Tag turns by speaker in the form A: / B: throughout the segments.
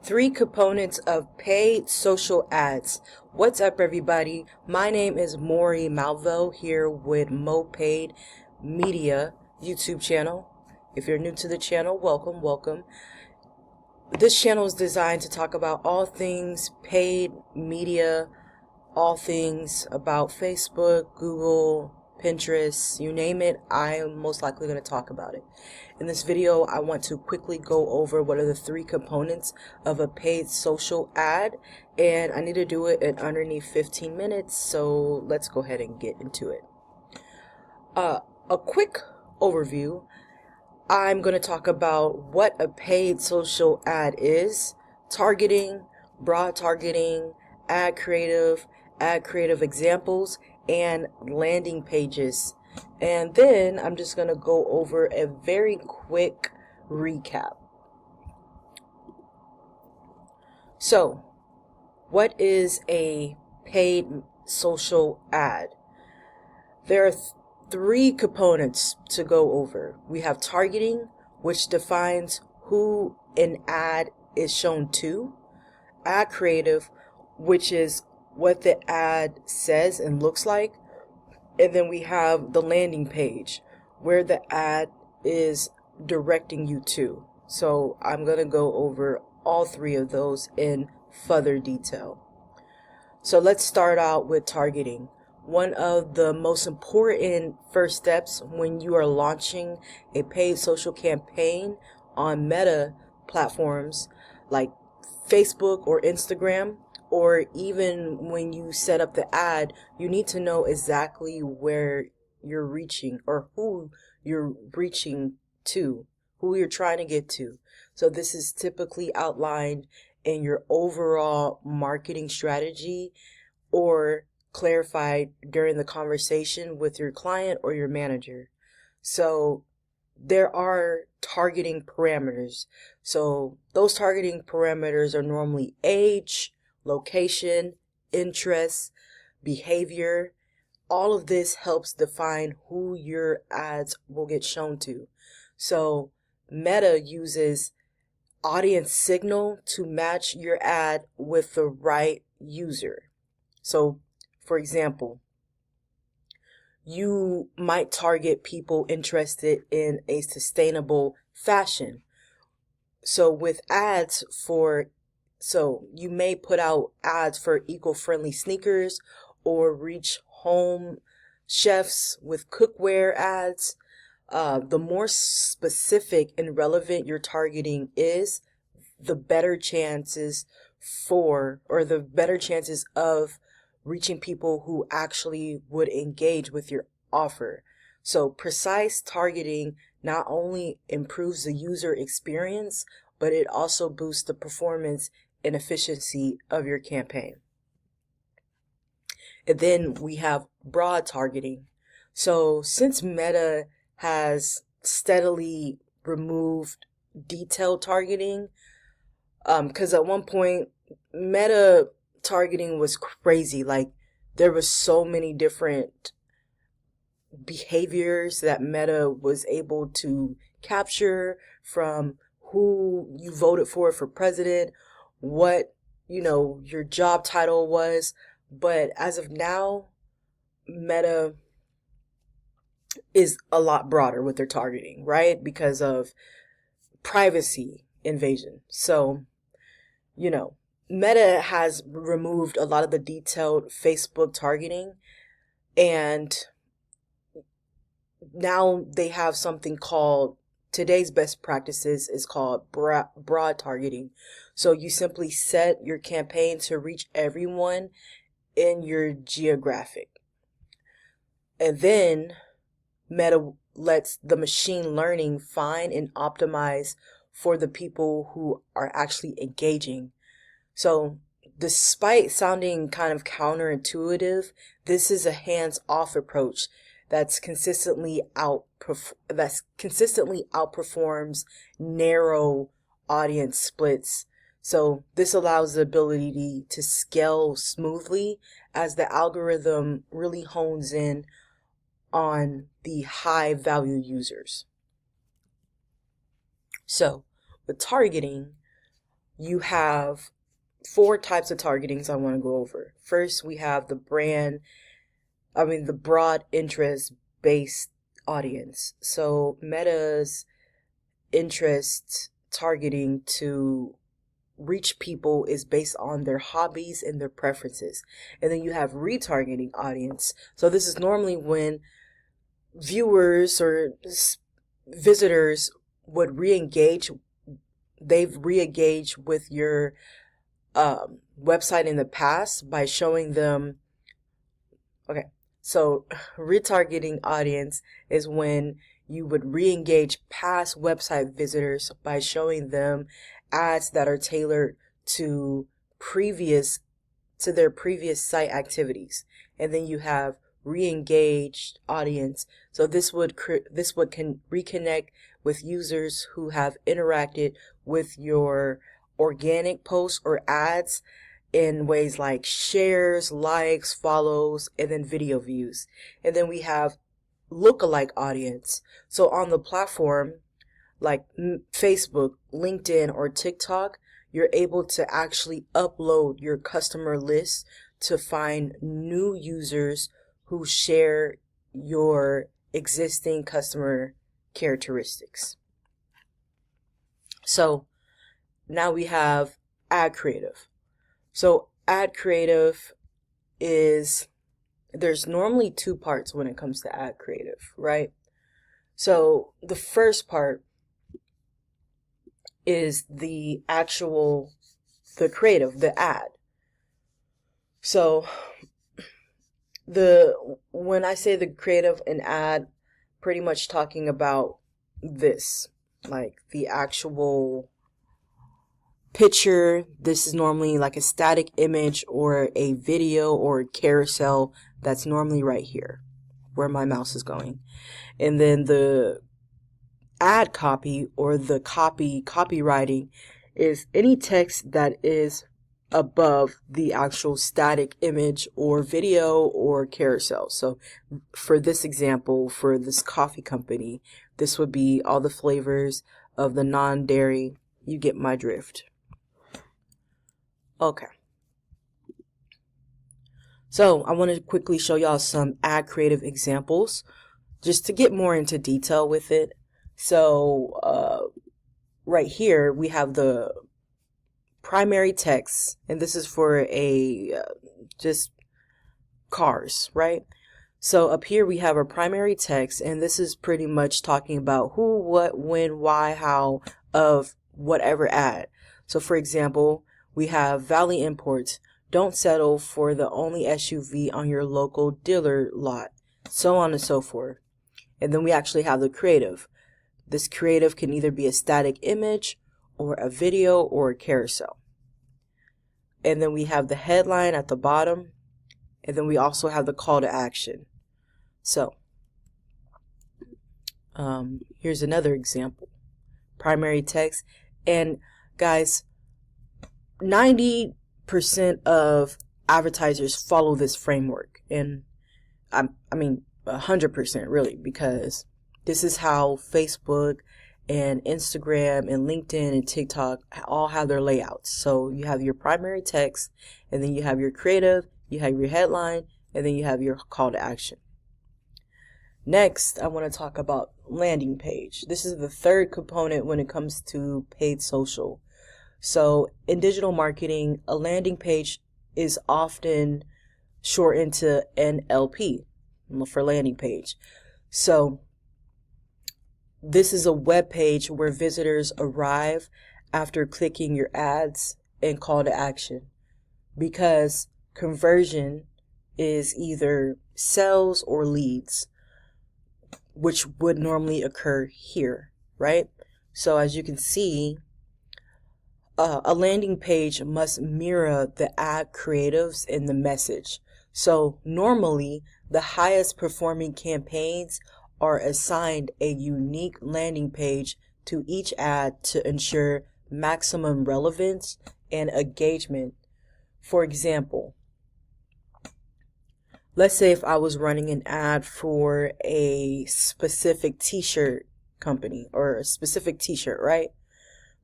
A: Three components of paid social ads. What's up, everybody? My name is Morii Malveaux here with Paid Media YouTube channel. If you're new to the channel, welcome. This channel is designed to talk about all things paid media, all things about Facebook, Google, Pinterest, you name it, I'm most likely going to talk about it. In this video, I want to quickly go over what are the three components of a paid social ad, and I need to do it in underneath 15 minutes, so let's go ahead and get into it. A quick overview. I'm going to talk about what a paid social ad is, targeting, broad targeting, ad creative examples, and landing pages. And then I'm just going to go over a very quick recap. So, what is a paid social ad? There are three components to go over. We have targeting, which defines who an ad is shown to. Ad creative, which is what the ad says and looks like. And then we have the landing page, where the ad is directing you to. So I'm going to go over all three of those in further detail. So let's start out with targeting. One of the most important first steps when you are launching a paid social campaign on Meta platforms like Facebook or Instagram, or even when you set up the ad, you need to know exactly where you're reaching or who you're reaching to, who you're trying to get to. So this is typically outlined in your overall marketing strategy or clarified during the conversation with your client or your manager. So there are targeting parameters. So those targeting parameters are normally age, location, interests, behavior. All of this helps define who your ads will get shown to. So Meta uses audience signal to match your ad with the right user. So for example, you might target people interested in a sustainable fashion. So with ads so you may put out ads for eco-friendly sneakers or reach home chefs with cookware ads. The more specific and relevant your targeting is, the better chances of reaching people who actually would engage with your offer. So precise targeting not only improves the user experience, but it also boosts the performance and efficiency of your campaign. And then we have broad targeting. So since Meta has steadily removed detailed targeting, because at one point Meta targeting was crazy. Like, there was so many different behaviors that Meta was able to capture, from who you voted for president, what your job title was. But as of now, Meta is a lot broader with their targeting, right? Because of privacy invasion. So Meta has removed a lot of the detailed Facebook targeting, and now they have something called, today's best practices is called broad targeting. So you simply set your campaign to reach everyone in your geographic. And then Meta lets the machine learning find and optimize for the people who are actually engaging. So despite sounding kind of counterintuitive, this is a hands-off approach that's consistently outperforms narrow audience splits. So this allows the ability to scale smoothly as the algorithm really hones in on the high value users. So with targeting, you have four types of targetings I want to go over. First, we have the broad interest based audience. So Meta's interest targeting to reach people is based on their hobbies and their preferences. And then you have retargeting audience. So this is normally when viewers or visitors would they've re-engaged with your website in the past by showing them. Okay, so retargeting audience is when you would re-engage past website visitors by showing them ads that are tailored to their previous site activities. And then you have re-engaged audience. So this would can reconnect with users who have interacted with your organic posts or ads in ways like shares, likes, follows, and then video views. And then we have lookalike audience. So on the platform like Facebook, LinkedIn, or TikTok, you're able to actually upload your customer list to find new users who share your existing customer characteristics. So now we have ad creative. So ad creative there's normally two parts when it comes to ad creative, right? So the first part is the creative, the ad. So when I say the creative and ad, pretty much talking about this, like the actual picture. This is normally like a static image or a video or a carousel that's normally right here where my mouse is going. And then the ad copy or the copywriting is any text that is above the actual static image or video or carousel. So for this example, for this coffee company, this would be all the flavors of the non-dairy. You get my drift. Okay. So I want to quickly show y'all some ad creative examples just to get more into detail with it. So right here we have the primary text, and this is for just cars, right? So up here we have a primary text, and this is pretty much talking about who, what, when, why, how of whatever ad. So for example, we have Valley Imports. Don't settle for the only SUV on your local dealer lot, so on and so forth. And then we actually have the creative. This creative can either be a static image or a video or a carousel. And then we have the headline at the bottom, and then we also have the call to action. So here's another example. Primary text. And guys, 90% of advertisers follow this framework, and I mean 100% really, because this is how Facebook and Instagram and LinkedIn and TikTok all have their layouts. So you have your primary text, and then you have your creative, you have your headline, and then you have your call to action. Next, I want to talk about landing page. This is the third component when it comes to paid social. So in digital marketing, a landing page is often shortened to NLP for landing page. So this is a web page where visitors arrive after clicking your ads and call to action, because conversion is either sales or leads, which would normally occur here, right? So as you can see, a landing page must mirror the ad creatives in the message. So normally the highest performing campaigns are assigned a unique landing page to each ad to ensure maximum relevance and engagement. For example, let's say if I was running an ad for a specific t-shirt company or a specific t-shirt, right?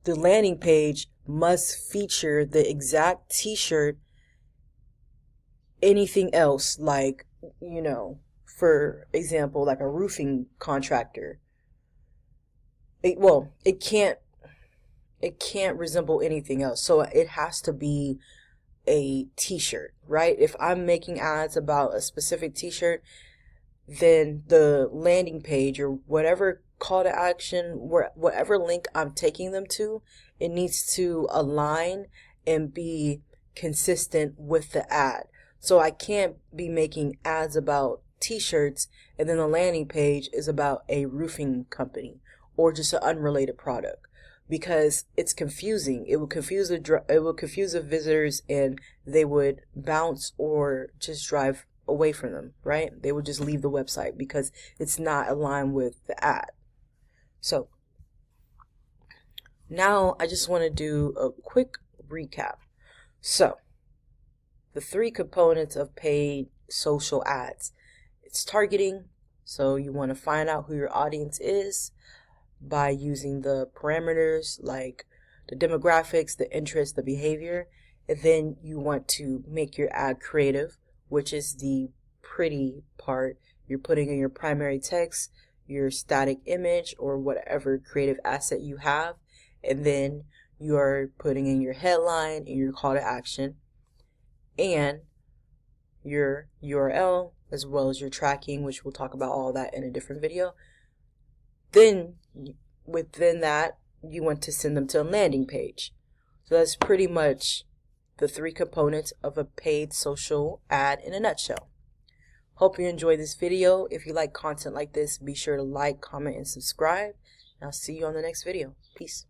A: The landing page must feature the exact t-shirt. Anything else, like, for example, like a roofing contractor, it can't resemble anything else. So it has to be a t-shirt, right? If I'm making ads about a specific t-shirt, then the landing page or whatever call to action, whatever link I'm taking them to, it needs to align and be consistent with the ad. So I can't be making ads about t-shirts and then the landing page is about a roofing company or just an unrelated product, because it's confusing. It would confuse the visitors, and they would bounce or just drive away from them, right? They would just leave the website because it's not aligned with the ad. So now I just want to do a quick recap. So the three components of paid social ads. It's targeting. So you want to find out who your audience is by using the parameters like the demographics, the interest, the behavior. And then you want to make your ad creative, which is the pretty part. You're putting in your primary text, your static image, or whatever creative asset you have, and then you are putting in your headline and your call to action and your URL, as well as your tracking, which we'll talk about all that in a different video. Then within that, you want to send them to a landing page. So that's pretty much the three components of a paid social ad in a nutshell. Hope you enjoyed this video. If you like content like this, be sure to like, comment, and subscribe. And I'll see you on the next video. Peace.